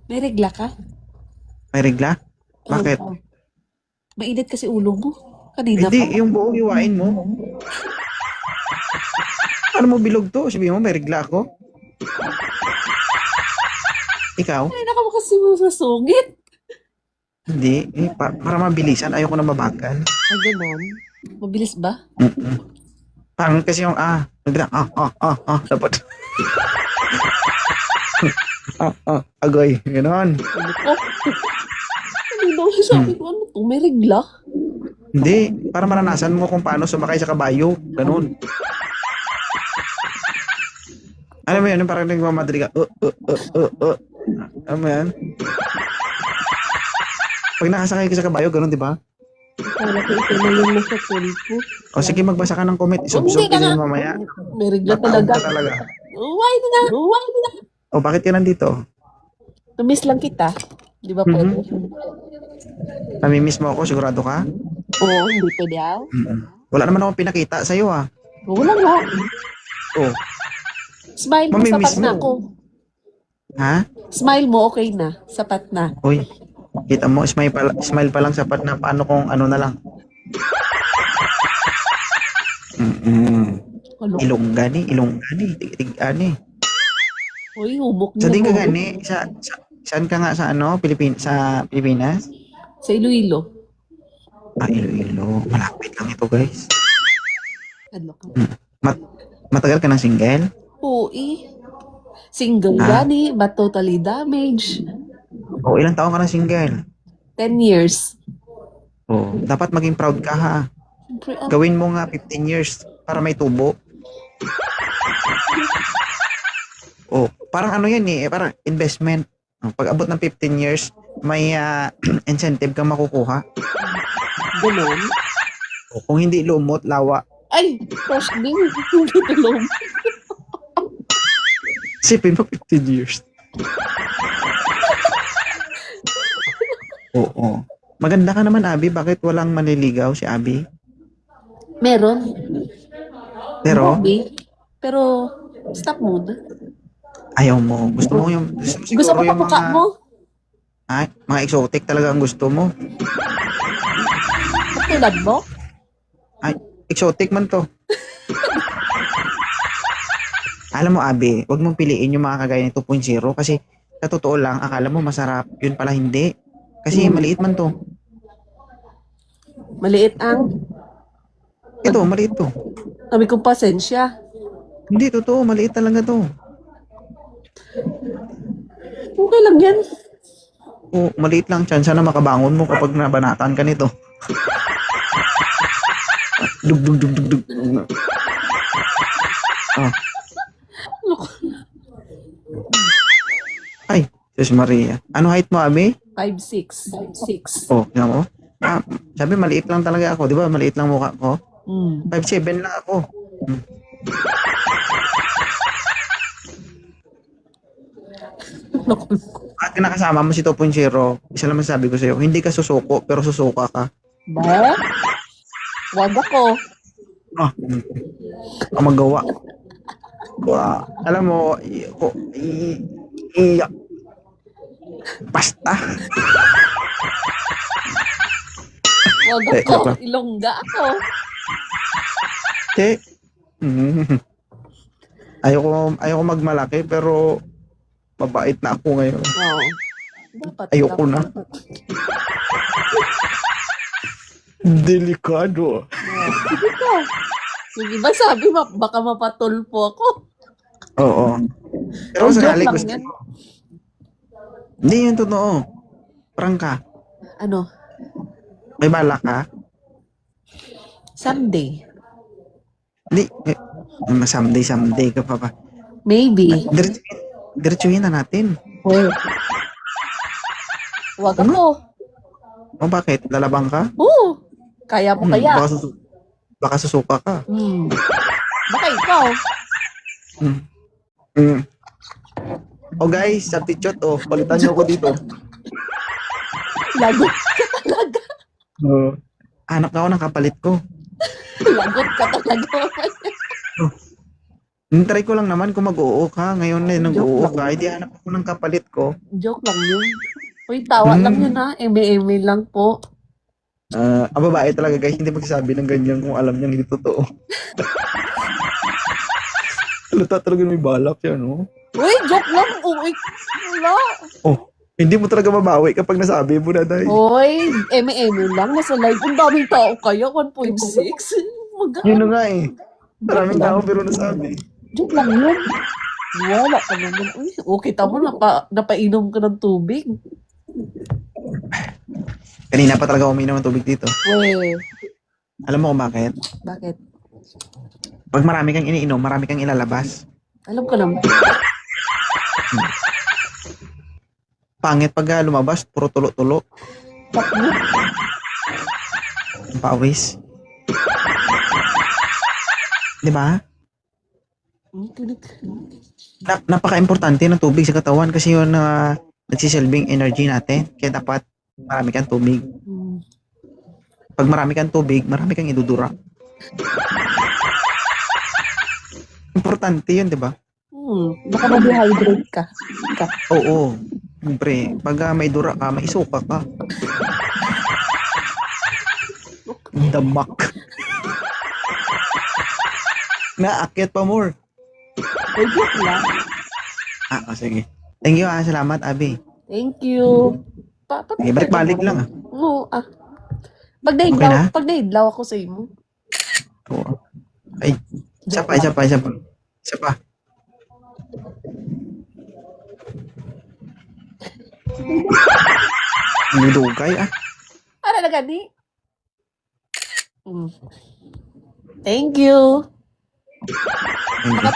May regla ka? May regla? Oo. Bakit? Mainit kasi ulo mo. Kanina Hindi, pa. yung buo hiwain mo. Ano mo bilog to? Sabi mo, may regla ako? Ikaw? Ay, naka mo kasi mo sa sungit. Hindi. Para mabilisan, ayoko na mabagal. Ay, ganon. Mabilis ba? Mm-mm. Parang kasi yung nagbilang, dapat. Agoy, gano'n. Ano ko? Kanina ko sabi Hmm. ko, ano to? May regla? Hindi, para maranasan mo kung paano sumakay sa kabayo. Ganun. Alam mo yun, yung parang nagmamadali ka. Alam mo yan? Pag nakasakay ka sa kabayo, ganun, di ba? Kala ko ito na yung nasa pulpo. O sige, magbasa ka ng comment. Oh, hindi Isubsob ka kasi nga. mamaya. May regla Tataog talaga. ka talaga. Why na? Why na? O bakit ka nandito? Tumiss lang kita. Di ba pwede? Mhm. Namimiss mo ako, sigurado ka? Oo, hindi pwede ah. Wala naman akong pinakita sa'yo Wala nga. Oh, Smile mo, mamimiss sapat na mo. ako. Ha? Smile mo, okay na. Sapat na. Uy, kita mo, smile pa lang sapat na paano kung ano na lang. Ano? Ilonggani, tig-ani. Uy, humok Sa na din ka mo. gani, saan ka nga sa ano, sa Pilipinas? Sa Iloilo. Iloilo. Malapit lang ito, guys. Ano ka? Mat matagal ka ng single? Oo Single Ha? gani, but totally damaged. O ilang taon ka ng single? 10 years. Dapat maging proud ka ha. Siyempre, Gawin mo nga 15 years para may tubo. Parang ano yan parang investment. Pag abot ng 15 years, may incentive kang makukuha. ganon. Kung hindi lumot, lawa. Ay, post din. Hindi tulong. Sipin mo 15 years. Oo. Maganda ka naman, Abi. Bakit walang manliligaw si Abi? Meron. Pero, Grabe. Pero, stop mood. ayaw mo. Gusto mo Gusto siguro ko pa yung mukha mo. mga exotic talaga ang gusto mo. Katulad mo. Exotic man to. Alam mo, Abi, wag mong piliin yung mga kagaya ng 2.0 kasi sa totoo lang, akala mo masarap. Yun pala hindi. Kasi maliit man to. Maliit ang Ito, maliit to. sabi kong pasensya. Hindi, totoo. Maliit talaga to. Okay lang yan. Maliit lang. Chance na makabangon mo kapag nabanatan ka nito. Dug, dug, dug, dug, dug. Ay, Diyos Maria. Ano height mo, Abi? 5'6". 5'6". Tingnan mo. Sabi, maliit lang talaga ako. Di ba? Maliit lang mukha ko. Mm. 5'7" lang ako. At kinakasama mo si 2.0, isa lang masabi ko sa'yo, hindi ka susuko, pero susuka ka. Ba? Wag ako. Ang magawa. Alam mo, basta. Wag Joke ako. lang. Ilongga ako. Okay. Ayoko magmalaki, pero mabait na ako ngayon. Oo. Dapat. Ayoko na. Delikado. Sige ka. Yung iba sabi, baka mapatulpo ako. Oo. Pero Joke sakali lang gusto yan. ko. Hindi yun totoo. Prangka. Ano? May balak ka? Someday. Hindi. Someday ka pa ba? Maybe. Diretsuhin na natin. Oh. Wag ako. Bakit? Lalabang ka? Oo. Kaya mo kaya. Baka susuka ka. Baka ikaw. Guys, sa tichot, palitan niyo ako dito. Lagot ka talaga. Hanap na ako ng kapalit ko. Lagot ka talaga. Try ko lang naman kung mag-oo ka. Ngayon na nag-oo Joke ka. Hindi hanap ako ng kapalit ko. Joke lang yun. Uy, tawa lang yun ha. Eme-eme lang po. Ang babae talaga guys, hindi magsasabi ng ganyan kung alam niyang hindi totoo. Halata talaga may balak yan, no? Uy, joke lang. Uy, wala. Oh, hindi mo talaga mabawi kapag nasabi mo na dahil. Uy, eme-eme lang. Nasa live. Ang daming tao kaya. 1.6. Yun na nga eh. Maraming tao pero nasabi. Joke lang yun. Wala ka naman. Uy, okay tamo. Napainom ka ng tubig. Kanina pa talaga uminom ng tubig dito. Uy, Alam mo kung bakit? bakit? Pag marami kang iniinom, marami kang ilalabas. Alam ko naman. Pangit pag lumabas, puro tulo-tulo. Bakit? Pawis. Di ba? Napaka-importante ng tubig sa katawan kasi yun na nagsisilbing energy natin. Kaya dapat marami kang tubig. Pag marami kang tubig, marami kang idudura. Importante yun, di ba? Baka ma-dehydrate ka. Oo. Siyempre, pag may dura ka, may isuka ka. Damak. Naakyat pa more. Uy, joke lang. Sige. Thank you salamat, Abi. Thank you. Balik-balik lang Oo, Pag Okay na? naidlaw ako sa imo. Oo. Ay, isa pa. Nidugay Ano na gani? Thank you. Thank you.